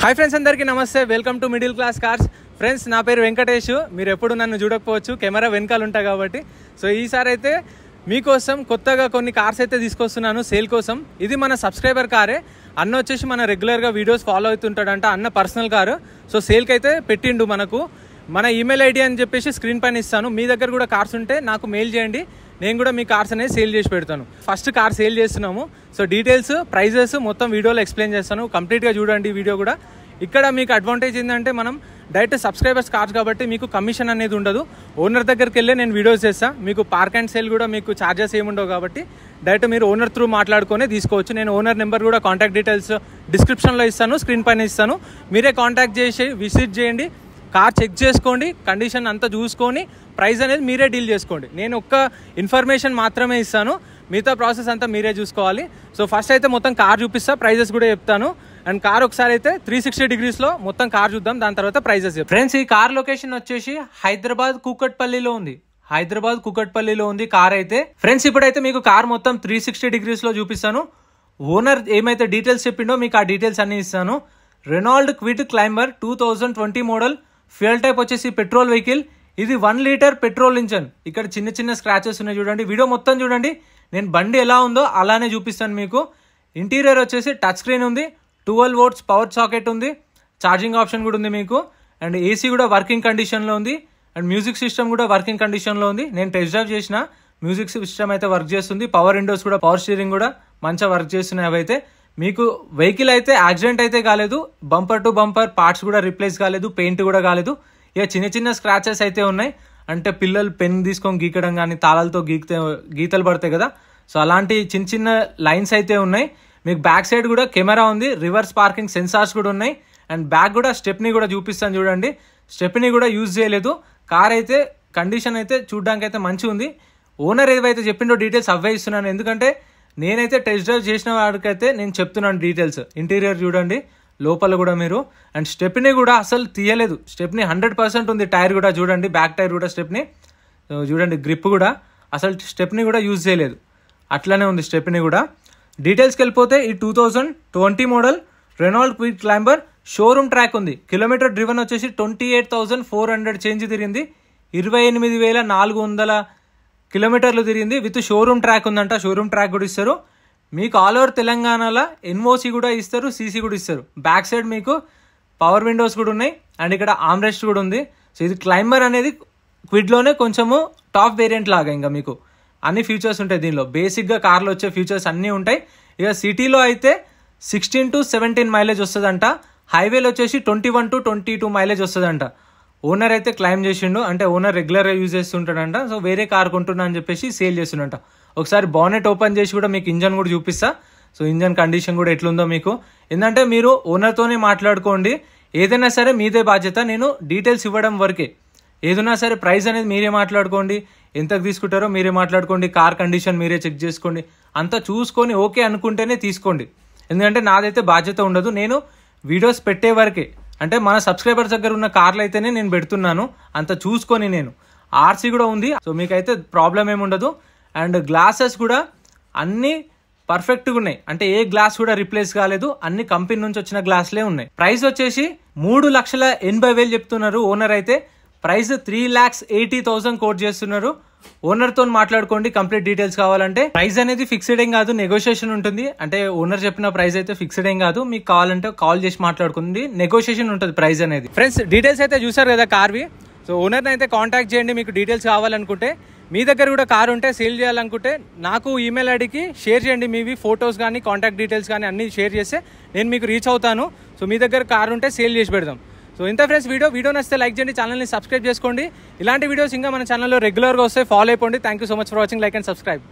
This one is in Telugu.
హాయ్ ఫ్రెండ్స్, అందరికీ నమస్తే. Welcome to middle class cars. Friends, నా పేరు వెంకటేష్. మీరు ఎప్పుడు నన్ను చూడకపోవచ్చు, కెమెరా వెనకాల ఉంటా కాబట్టి. సో ఈసారి అయితే మీకోసం కొత్తగా కొన్ని కార్స్ అయితే తీసుకొస్తున్నాను సేల్ కోసం. ఇది మన సబ్స్క్రైబర్ కారే. అన్న వచ్చేసి మన రెగ్యులర్గా వీడియోస్ ఫాలో అవుతుంటాడంట. అన్న పర్సనల్ కారు. సో సేల్కి అయితే పెట్టిండు మనకు. మన ఈమెయిల్ ఐడి అని చెప్పేసి స్క్రీన్ పైన ఇస్తాను. మీ దగ్గర కూడా కార్స్ ఉంటే నాకు మెయిల్ చేయండి, నేను కూడా మీ కార్స్ అనేది సేల్ చేసి పెడతాను. ఫస్ట్ కార్ సేల్ చేస్తున్నాము. సో డీటెయిల్స్, ప్రైజెస్ మొత్తం వీడియోలో ఎక్స్ప్లెయిన్ చేస్తాను. కంప్లీట్గా చూడండి వీడియో కూడా. ఇక్కడ మీకు అడ్వాంటేజ్ ఏంటంటే మనం డైరెక్ట్ సబ్స్క్రైబర్స్ కార్స్ కాబట్టి మీకు కమిషన్ అనేది ఉండదు. ఓనర్ దగ్గరికి వెళ్ళి నేను వీడియోస్ చేస్తాను. మీకు పార్క్ అండ్ సేల్ కూడా మీకు ఛార్జెస్ ఏముండవు కాబట్టి డైరెక్ట్ మీరు ఓనర్ త్రూ మాట్లాడుకొని తీసుకోవచ్చు. నేను ఓనర్ నెంబర్ కూడా కాంటాక్ట్ డీటెయిల్స్ డిస్క్రిప్షన్లో ఇస్తాను, స్క్రీన్ పైన ఇస్తాను. మీరే కాంటాక్ట్ చేసి విజిట్ చేయండి, కార్ చెక్ చేసుకోండి, కండిషన్ అంతా చూసుకొని ప్రైస్ అనేది మీరే డీల్ చేసుకోండి. నేను ఒక్క ఇన్ఫర్మేషన్ మాత్రమే ఇస్తాను, మిగతా ప్రాసెస్ అంతా మీరే చూసుకోవాలి. సో ఫస్ట్ అయితే మొత్తం కార్ చూపిస్తా, ప్రైజెస్ కూడా చెప్తాను. అండ్ కార్ ఒకసారి అయితే 360 డిగ్రీస్లో మొత్తం కార్ చూద్దాం, దాని తర్వాత ప్రైజెస్ చెప్తాను. ఫ్రెండ్స్, ఈ కార్ లొకేషన్ వచ్చేసి హైదరాబాద్ కూకట్పల్లిలో ఉంది. కార్ అయితే. ఫ్రెండ్స్, ఇప్పుడైతే మీకు కార్ మొత్తం 360 డిగ్రీస్లో చూపిస్తాను. ఓనర్ ఏమైతే డీటెయిల్స్ చెప్పిండో మీకు ఆ డీటెయిల్స్ అన్ని ఇస్తాను. Renault Kwid Climber 2020 model. Fuel type వచ్చేసి పెట్రోల్ వెహికల్. ఇది 1 లీటర్ పెట్రోల్ ఇంజన్. ఇక్కడ చిన్న చిన్న స్క్రాచెస్ ఉన్నాయి చూడండి. వీడియో మొత్తం చూడండి, నేను బండి ఎలా ఉందో అలానే చూపిస్తాను మీకు. ఇంటీరియర్ వచ్చేసి టచ్ స్క్రీన్ ఉంది, 12 volts పవర్ సాకెట్ ఉంది, ఛార్జింగ్ ఆప్షన్ కూడా ఉంది మీకు. అండ్ ఏసీ కూడా వర్కింగ్ కండిషన్లో ఉంది. అండ్ మ్యూజిక్ సిస్టమ్ కూడా వర్కింగ్ కండిషన్లో ఉంది. నేను టెస్ట్ డ్రైవ్ చేసిన మ్యూజిక్ సిస్టమ్ అయితే వర్క్ చేస్తుంది. పవర్ విండోస్ కూడా, పవర్ స్టీరింగ్ కూడా మంచిగా వర్క్ చేస్తున్నాయి. అవైతే మీకు వెహికల్ అయితే యాక్సిడెంట్ అయితే కాలేదు. బంపర్ టు బంపర్ పార్ట్స్ కూడా రిప్లేస్ కాలేదు, పెయింట్ కూడా కాలేదు. ఇక చిన్న చిన్న స్క్రాచెస్ అయితే ఉన్నాయి. అంటే పిల్లలు పెన్ తీసుకొని గీకడం కానీ, తాళాలతో గీతలు పడతాయి కదా, సో అలాంటి చిన్న చిన్న లైన్స్ అయితే ఉన్నాయి. మీకు బ్యాక్ సైడ్ కూడా కెమెరా ఉంది, రివర్స్ పార్కింగ్ సెన్సార్స్ కూడా ఉన్నాయి. అండ్ బ్యాక్ కూడా స్టెప్ని కూడా చూపిస్తాను చూడండి. స్టెప్ని కూడా యూజ్ చేయలేదు. కార్ అయితే కండిషన్ అయితే చూడడానికి అయితే మంచిగా ఉంది. ఓనర్ ఏవైతే చెప్పిండో డీటెయిల్స్ అవే ఇస్తున్నాను, ఎందుకంటే నేనైతే టెస్ట్ డ్రైవ్ చేసిన వాడికైతే నేను చెప్తున్నాను డీటెయిల్స్. ఇంటీరియర్ చూడండి, లోపల కూడా మీరు. అండ్ స్టెప్ని కూడా అసలు తీయలేదు. స్టెప్ని 100% ఉంది. టైర్ కూడా చూడండి, బ్యాక్ టైర్ కూడా స్టెప్ని చూడండి. గ్రిప్ కూడా అసలు స్టెప్ని కూడా యూజ్ చేయలేదు, అట్లనే ఉంది స్టెప్ని కూడా. డీటెయిల్స్కి వెళ్ళిపోతే ఈ 2020 model Renault Kwid Climber. Showroom track ఉంది. కిలోమీటర్ డ్రివన్ వచ్చేసి 28,400 చేంజ్ తిరిగింది. 28,400 కిలోమీటర్లు తిరిగింది. విత్ షోరూమ్ ట్రాక్ ఉందంట. షోరూమ్ ట్రాక్ కూడా ఇస్తారు మీకు. ఆల్ ఓవర్ తెలంగాణలో ఎన్ఓసి కూడా ఇస్తారు, సీసీ కూడా ఇస్తారు. బ్యాక్ సైడ్ మీకు పవర్ విండోస్ కూడా ఉన్నాయి. అండ్ ఇక్కడ ఆమ్రెస్ట్ కూడా ఉంది. సో ఇది క్లైంబర్ అనేది క్విడ్లోనే కొంచెము టాప్ వేరియంట్ లాగా ఇంకా మీకు అన్ని ఫీచర్స్ ఉంటాయి దీనిలో. బేసిక్గా కార్లో వచ్చే ఫీచర్స్ అన్నీ ఉంటాయి. ఇక సిటీలో అయితే 16 to 17 మైలేజ్ వస్తుందంట. హైవేలో వచ్చేసి 21 to 22 మైలేజ్ వస్తుందంట. ఓనర్ అయితే క్లైమ్ చేసిండు, అంటే ఓనర్ రెగ్యులర్గా యూజ్ చేస్తుంటాడంట. సో వేరే కార్ కొంటున్నా అని చెప్పేసి సేల్ చేస్తుండంట. ఒకసారి బానెట్ ఓపెన్ చేసి కూడా మీకు ఇంజన్ కూడా చూపిస్తా. సో ఇంజన్ కండిషన్ కూడా ఎట్లుందో మీకు. ఏంటంటే మీరు ఓనర్తోనే మాట్లాడుకోండి, ఏదైనా సరే మీదే బాధ్యత. నేను డీటెయిల్స్ ఇవ్వడం వరకే. ఏదైనా సరే ప్రైస్ అనేది మీరే మాట్లాడుకోండి, ఎంతకు తీసుకుంటారో మీరే మాట్లాడుకోండి, కార్ కండిషన్ మీరే చెక్ చేసుకోండి. అంతా చూసుకొని ఓకే అనుకుంటేనే తీసుకోండి, ఎందుకంటే నాదైతే బాధ్యత ఉండదు. నేను వీడియోస్ పెట్టే వరకే, అంటే మన సబ్స్క్రైబర్స్ దగ్గర ఉన్న కార్లు అయితేనే నేను పెడుతున్నాను. అంత చూసుకొని నేను ఆర్సీ కూడా ఉంది, సో మీకైతే ప్రాబ్లం ఏమి ఉండదు. అండ్ గ్లాసెస్ కూడా అన్నీ పర్ఫెక్ట్గా ఉన్నాయి, అంటే ఏ గ్లాస్ కూడా రిప్లేస్ కాలేదు, అన్ని కంపెనీ నుంచి వచ్చిన గ్లాస్లే ఉన్నాయి. ప్రైస్ వచ్చేసి 3,80,000 చెప్తున్నారు ఓనర్ అయితే. ప్రైస్ 3,80,000 కోట్ చేస్తున్నారు. ఓనర్తో మాట్లాడుకోండి కంప్లీట్ డీటెయిల్స్ కావాలంటే. ప్రైస్ అనేది ఫిక్స్డ్ ఏం కాదు, నెగోషియేషన్ ఉంటుంది. అంటే ఓనర్ చెప్పిన ప్రైస్ అయితే ఫిక్స్డ్ ఏం కాదు, మీకు కావాలంటే కాల్ చేసి మాట్లాడుకోండి, నెగోషియేషన్ ఉంటుంది ప్రైస్ అనేది. ఫ్రెండ్స్, డీటెయిల్స్ అయితే చూసారు కదా కార్వి. సో ఓనర్ని అయితే కాంటాక్ట్ చేయండి మీకు డీటెయిల్స్ కావాలనుకుంటే. మీ దగ్గర కూడా కార్ ఉంటే సేల్ చేయాలనుకుంటే నాకు ఈమెయిల్ ఐడికి షేర్ చేయండి. మీవి ఫొటోస్ కానీ కాంటాక్ట్ డీటెయిల్స్ కానీ అన్ని షేర్ చేస్తే నేను మీకు రీచ్ అవుతాను. సో మీ దగ్గర కార్ ఉంటే సేల్ చేసి పెడదాం. సో ఇంత ఫ్రెండ్స్, వీడియో నచ్చితే లైక్ చేయండి, ఛానల్ని సబ్స్క్రైబ్ చేసుకోండి. ఇలాంటి వీడియోస్ ఇంకా మన ఛానల్లో రెగ్యులర్గా వస్తాయి, ఫాలో అయిపోండి. Thank you so much for watching. Like and subscribe.